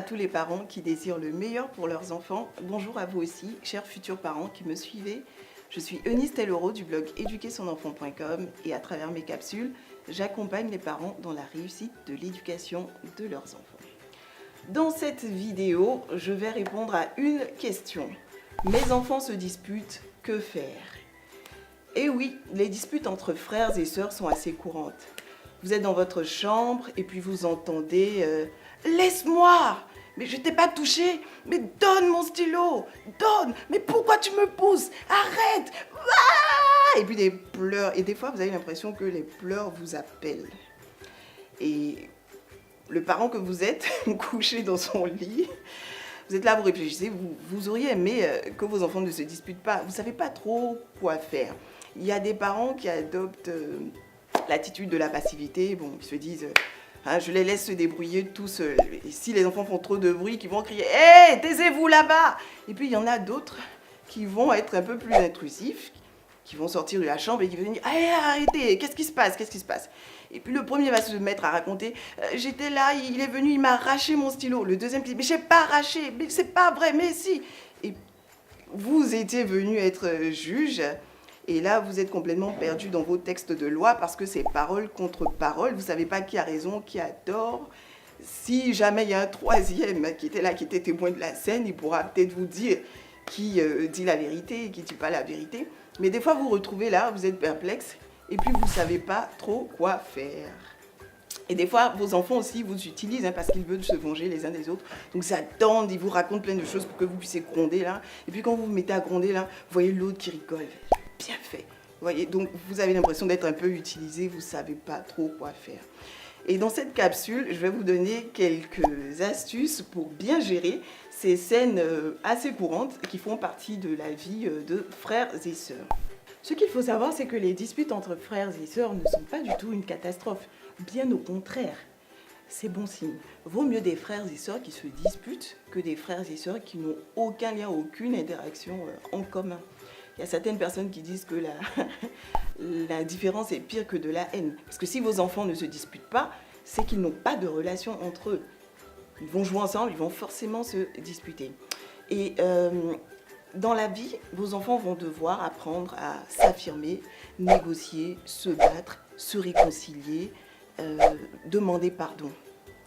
tous les parents qui désirent le meilleur pour leurs enfants. Bonjour à vous aussi, chers futurs parents qui me suivez. Je suis Eunice Tellero du blog éduquersonenfant.com et à travers mes capsules, j'accompagne les parents dans la réussite de l'éducation de leurs enfants. Dans cette vidéo, je vais répondre à une question. Mes enfants se disputent, que faire? Et oui, les disputes entre frères et sœurs sont assez courantes. Vous êtes dans votre chambre et puis vous entendez laisse-moi! Mais je t'ai pas touché! Mais donne mon stylo! Donne! Mais pourquoi tu me pousses? Arrête! Ah! Et puis des pleurs. Et des fois, vous avez l'impression que les pleurs vous appellent. Et le parent que vous êtes, couché dans son lit, vous êtes là, vous réfléchissez, vous auriez aimé que vos enfants ne se disputent pas. Vous ne savez pas trop quoi faire. Il y a des parents qui adoptent l'attitude de la passivité, bon, qui se disent je les laisse se débrouiller tout seuls. Et si les enfants font trop de bruit, qui vont crier hé, taisez-vous là-bas. Et puis il y en a d'autres qui vont être un peu plus intrusifs, qui vont sortir de la chambre et qui vont dire allez, arrêtez, qu'est-ce qui se passe, qu'est-ce qui se passe? Et puis le premier va se mettre à raconter j'étais là, il est venu, il m'a arraché mon stylo. Le deuxième dit mais j'ai pas arraché, mais c'est pas vrai, mais si. Et vous étiez venu être juge. Et là, vous êtes complètement perdu dans vos textes de loi parce que c'est parole contre parole. Vous ne savez pas qui a raison, qui a tort. Si jamais il y a un troisième qui était là, qui était témoin de la scène, il pourra peut-être vous dire qui dit la vérité et qui ne dit pas la vérité. Mais des fois, vous vous retrouvez là, vous êtes perplexe et puis vous ne savez pas trop quoi faire. Et des fois, vos enfants aussi vous utilisent parce qu'ils veulent se venger les uns des autres. Donc, ils attendent, ils vous racontent plein de choses pour que vous puissiez gronder là. Et puis, quand vous vous mettez à gronder là, vous voyez l'autre qui rigole. Bien fait. Vous voyez, donc vous avez l'impression d'être un peu utilisé, vous ne savez pas trop quoi faire. Et dans cette capsule, je vais vous donner quelques astuces pour bien gérer ces scènes assez courantes qui font partie de la vie de frères et sœurs. Ce qu'il faut savoir, c'est que les disputes entre frères et sœurs ne sont pas du tout une catastrophe. Bien au contraire, c'est bon signe. Vaut mieux des frères et sœurs qui se disputent que des frères et sœurs qui n'ont aucun lien, aucune interaction en commun. Il y a certaines personnes qui disent que la différence est pire que de la haine. Parce que si vos enfants ne se disputent pas, c'est qu'ils n'ont pas de relation entre eux. Ils vont jouer ensemble, ils vont forcément se disputer. Et dans la vie, vos enfants vont devoir apprendre à s'affirmer, négocier, se battre, se réconcilier, demander pardon.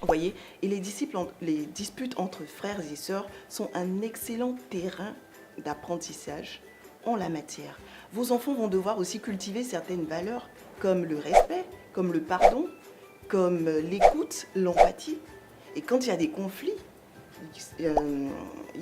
Vous voyez? Et les disputes entre frères et sœurs sont un excellent terrain d'apprentissage en la matière. Vos enfants vont devoir aussi cultiver certaines valeurs comme le respect, comme le pardon, comme l'écoute, l'empathie. Et quand il y a des conflits, il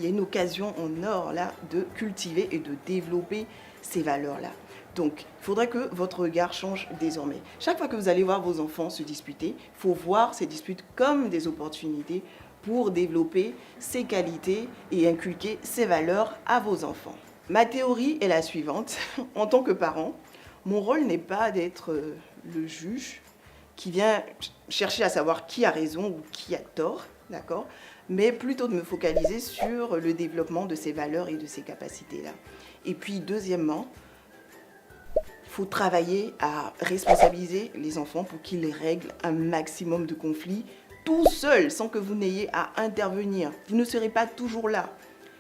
y a une occasion en or là de cultiver et de développer ces valeurs-là. Donc, il faudrait que votre regard change désormais. Chaque fois que vous allez voir vos enfants se disputer, il faut voir ces disputes comme des opportunités pour développer ces qualités et inculquer ces valeurs à vos enfants. Ma théorie est la suivante. En tant que parent, mon rôle n'est pas d'être le juge qui vient chercher à savoir qui a raison ou qui a tort, d'accord, mais plutôt de me focaliser sur le développement de ces valeurs et de ces capacités-là. Et puis, deuxièmement, il faut travailler à responsabiliser les enfants pour qu'ils règlent un maximum de conflits tout seuls, sans que vous n'ayez à intervenir. Vous ne serez pas toujours là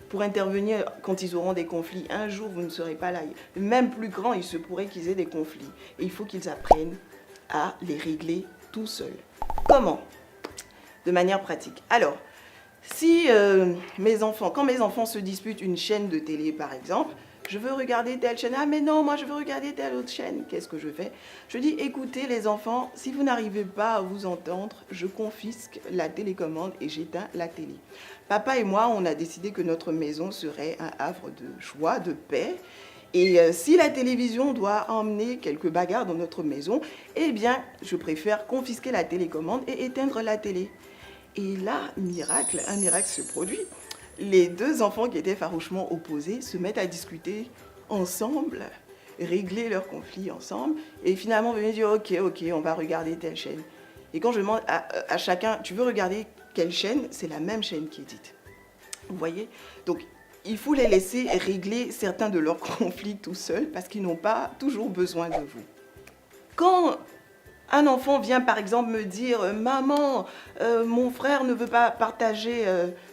pour intervenir quand ils auront des conflits. Un jour, vous ne serez pas là. Même plus grand, il se pourrait qu'ils aient des conflits. Et il faut qu'ils apprennent à les régler tout seuls. Comment? De manière pratique. Alors, si quand mes enfants se disputent une chaîne de télé, par exemple, je veux regarder telle chaîne. Ah mais non, moi je veux regarder telle autre chaîne. Qu'est-ce que je fais? Je dis, écoutez les enfants, si vous n'arrivez pas à vous entendre, je confisque la télécommande et j'éteins la télé. Papa et moi, on a décidé que notre maison serait un havre de joie, de paix. Et si la télévision doit emmener quelques bagarres dans notre maison, eh bien, je préfère confisquer la télécommande et éteindre la télé. Et là, un miracle se produit. Les deux enfants qui étaient farouchement opposés se mettent à discuter ensemble, régler leurs conflits ensemble, et finalement venir dire ok, on va regarder telle chaîne. Et quand je demande à chacun, tu veux regarder quelle chaîne? C'est la même chaîne qui est dite. Vous voyez? Donc, il faut les laisser régler certains de leurs conflits tout seuls parce qu'ils n'ont pas toujours besoin de vous. Quand Un enfant vient par exemple me dire Maman, mon frère ne veut pas partager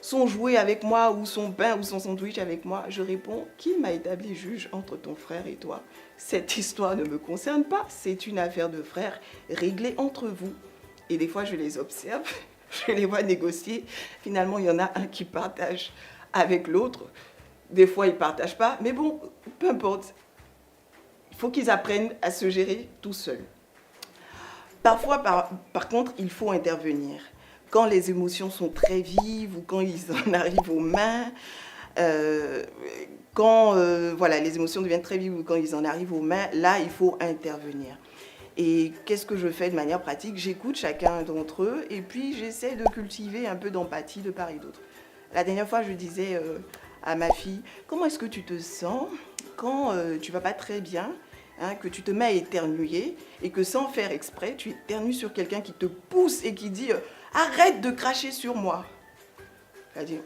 son jouet avec moi ou son pain ou son sandwich avec moi. Je réponds Qui m'a établi juge entre ton frère et toi? Cette histoire ne me concerne pas, c'est une affaire de frères réglée entre vous. Et des fois je les observe, je les vois négocier. Finalement il y en a un qui partage avec l'autre. Des fois ils ne partagent pas, mais bon, peu importe. Il faut qu'ils apprennent à se gérer tout seuls. Parfois, par contre, il faut intervenir. Quand les émotions sont très vives ou quand ils en arrivent aux mains, voilà, les émotions deviennent très vives ou quand ils en arrivent aux mains, là, il faut intervenir. Et qu'est-ce que je fais de manière pratique? J'écoute chacun d'entre eux et puis j'essaie de cultiver un peu d'empathie de part et d'autre. La dernière fois, je disais à ma fille, comment est-ce que tu te sens quand tu vas pas très bien? Que tu te mets à éternuer et que sans faire exprès, tu éternues sur quelqu'un qui te pousse et qui dit arrête de cracher sur moi. Elle dit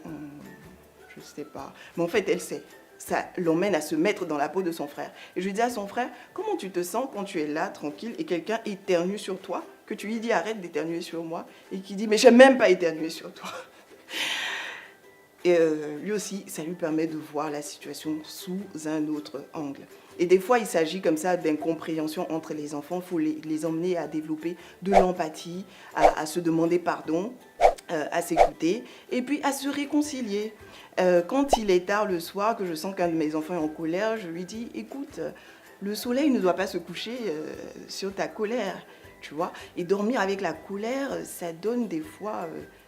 je sais pas. Mais en fait, elle sait. Ça l'emmène à se mettre dans la peau de son frère. Et je lui dis à son frère, comment tu te sens quand tu es là, tranquille, et quelqu'un éternue sur toi, que tu lui dis arrête d'éternuer sur moi, et qui dit mais j'aime même pas éternuer sur toi. Et lui aussi, ça lui permet de voir la situation sous un autre angle. Et des fois, il s'agit comme ça d'incompréhension entre les enfants. Il faut les emmener à développer de l'empathie, à se demander pardon, à s'écouter et puis à se réconcilier. Quand il est tard le soir, que je sens qu'un de mes enfants est en colère, je lui dis, écoute, le soleil ne doit pas se coucher sur ta colère, tu vois. Et dormir avec la colère, ça donne des fois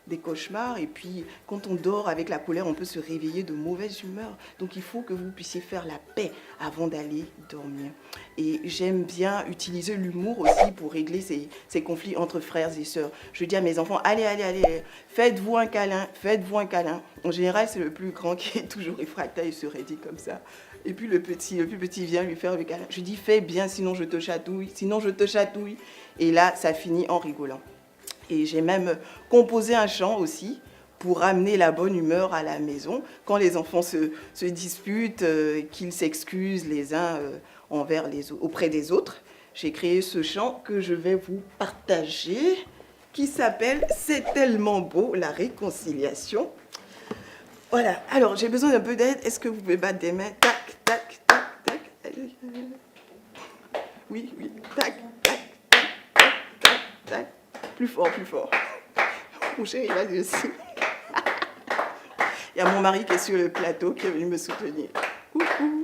des cauchemars. Et puis, quand on dort avec la colère, on peut se réveiller de mauvaise humeur. Donc, il faut que vous puissiez faire la paix avant d'aller dormir. Et j'aime bien utiliser l'humour aussi pour régler ces conflits entre frères et sœurs. Je dis à mes enfants, allez, faites-vous un câlin, faites-vous un câlin. En général, c'est le plus grand qui est toujours réfractaire et se raidit comme ça. Et puis le plus petit vient lui faire le câlin. Je dis, fais bien, sinon je te chatouille, sinon je te chatouille. Et là, ça finit en rigolant. Et j'ai même composé un chant aussi pour ramener la bonne humeur à la maison. Quand les enfants se disputent, qu'ils s'excusent les uns auprès des autres, j'ai créé ce chant que je vais vous partager, qui s'appelle « C'est tellement beau, la réconciliation ». Voilà, alors j'ai besoin d'un peu d'aide. Est-ce que vous pouvez battre des mains? Tac, tac, tac, tac. Oui, tac, tac, tac, tac, tac, tac. Plus fort, plus fort. Mon chéri, là dessus. Il y a mon mari qui est sur le plateau qui est venu me soutenir. Coucou.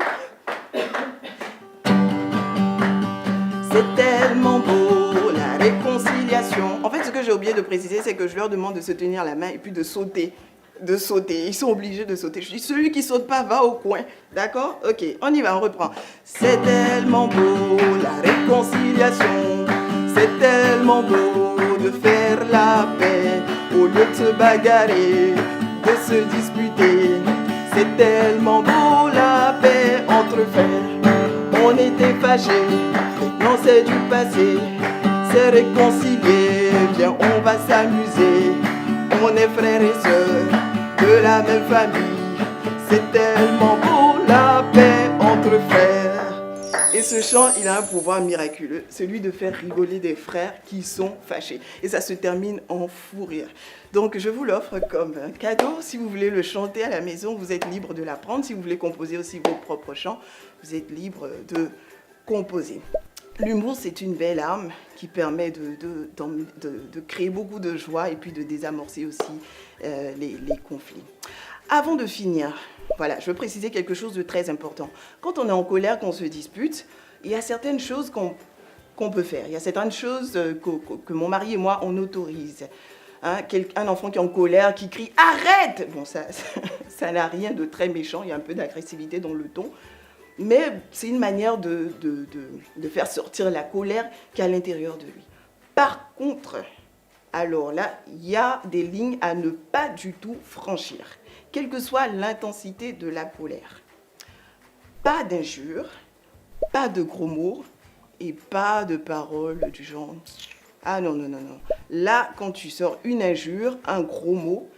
C'est tellement beau, la réconciliation. En fait, ce que j'ai oublié de préciser, c'est que je leur demande de se tenir la main et puis de sauter. Ils sont obligés de sauter. Je dis, celui qui saute pas va au coin. D'accord? Ok, on y va, on reprend. C'est tellement beau, la réconciliation. C'est tellement beau de faire la paix au lieu de se bagarrer, de se disputer. C'est tellement beau la paix entre frères. On était fâchés, non c'est du passé. C'est réconcilié, viens on va s'amuser. On est frères et sœurs de la même famille. C'est tellement beau la paix entre frères. Et ce chant, il a un pouvoir miraculeux, celui de faire rigoler des frères qui sont fâchés. Et ça se termine en fou rire. Donc je vous l'offre comme un cadeau. Si vous voulez le chanter à la maison, vous êtes libre de l'apprendre. Si vous voulez composer aussi vos propres chants, vous êtes libre de composer. L'humour, c'est une belle arme qui permet de créer beaucoup de joie et puis de désamorcer aussi les conflits. Avant de finir, voilà, je veux préciser quelque chose de très important. Quand on est en colère, qu'on se dispute, il y a certaines choses qu'on peut faire. Il y a certaines choses que mon mari et moi, on autorise. Un enfant qui est en colère, qui crie « Arrête !» Bon, ça n'a rien de très méchant, il y a un peu d'agressivité dans le ton. Mais c'est une manière de faire sortir la colère qui est à l'intérieur de lui. Par contre, alors là, il y a des lignes à ne pas du tout franchir, quelle que soit l'intensité de la colère. Pas d'injures, pas de gros mots et pas de paroles du genre « Ah non, non, non, non ». Là, quand tu sors une injure, un gros mot,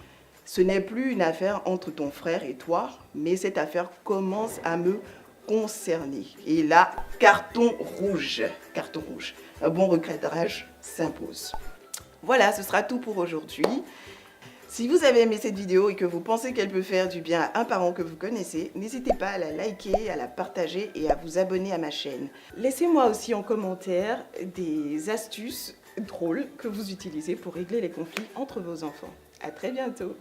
ce n'est plus une affaire entre ton frère et toi, mais cette affaire commence à me concernés. Et là, carton rouge. Carton rouge. Un bon recadrage s'impose. Voilà, ce sera tout pour aujourd'hui. Si vous avez aimé cette vidéo et que vous pensez qu'elle peut faire du bien à un parent que vous connaissez, n'hésitez pas à la liker, à la partager et à vous abonner à ma chaîne. Laissez-moi aussi en commentaire des astuces drôles que vous utilisez pour régler les conflits entre vos enfants. À très bientôt.